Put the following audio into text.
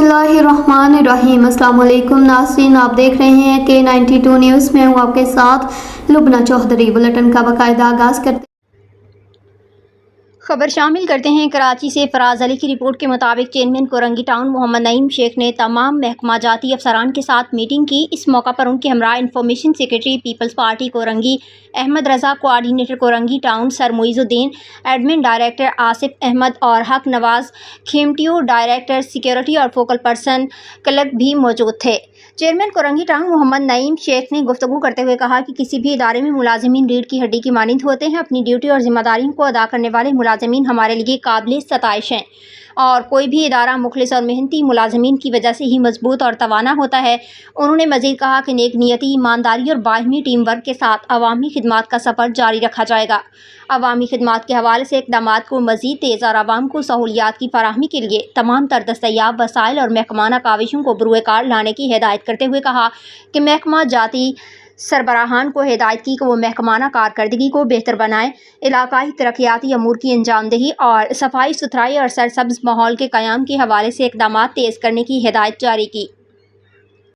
बिस्मिल्लाहिर्रहमानिर्रहीम। अस्सलाम वालेकुम नाज़रीन, आप देख रहे हैं K92 न्यूज़ में हूँ आपके साथ लुबना चौधरी। बुलेटिन का बाकायदा आगाज़ करते खबर शामिल करते हैं कराची से। फराज अली की रिपोर्ट के मुताबिक चेयरमैन कोरंगी टाउन मोहम्मद नईम शेख ने तमाम महकमा जाती अफसरान के साथ मीटिंग की। इस मौका पर उनके हमरा information secretary Peoples Party Korangi Ahmed Raza, coordinator Korangi town sir Muizuddin, admin director Asif Ahmed और हक नवाज खेमटियो, डायरेक्टर सिक्योरिटी और फोकल पर्सन क्लर्क भी मौजूद थे। चेयरमैन कोरंगी टाउन मोहम्मद नईम शेख ने गुफ्तगू करते हुए कहा कि किसी भी इदारे में मुलाजिमीन रीढ़ की हड्डी की मानिंद होते हैं। अपनी ड्यूटी और जिम्मेदारियों को अदा करने वाले मुलाजिमीन हमारे लिए काबिल सताइश हैं और कोई भी इदारा मुखलिस और मेहनती मुलाजिमीन की वजह से ही मजबूत और तवाना होता है। उन्होंने मज़ीद कहा कि नेक नियति, ईमानदारी और बाहिमी टीम वर्क के साथ अवामी खिदमात का सफ़र जारी रखा जाएगा। अवामी खिदमात के हवाले से इक़दामात को मज़ीद तेज़ और आवाम को सहूलियात की फराहमी के लिए तमाम तर दस्तयाब वसाइल और महकमाना काविशों को बरूए कार लाने की हिदायत करते हुए कहा कि महकमा जाती सरबराहान को हिदायत की कि वो महकमाना कारकर्दगी को बेहतर बनाएं, इलाकाई तरक्याती अमूर की अंजामदही और सफाई सुथराई और सरसब्ज़ माहौल के क़याम के हवाले से इक़दामात तेज़ करने की हिदायत जारी की।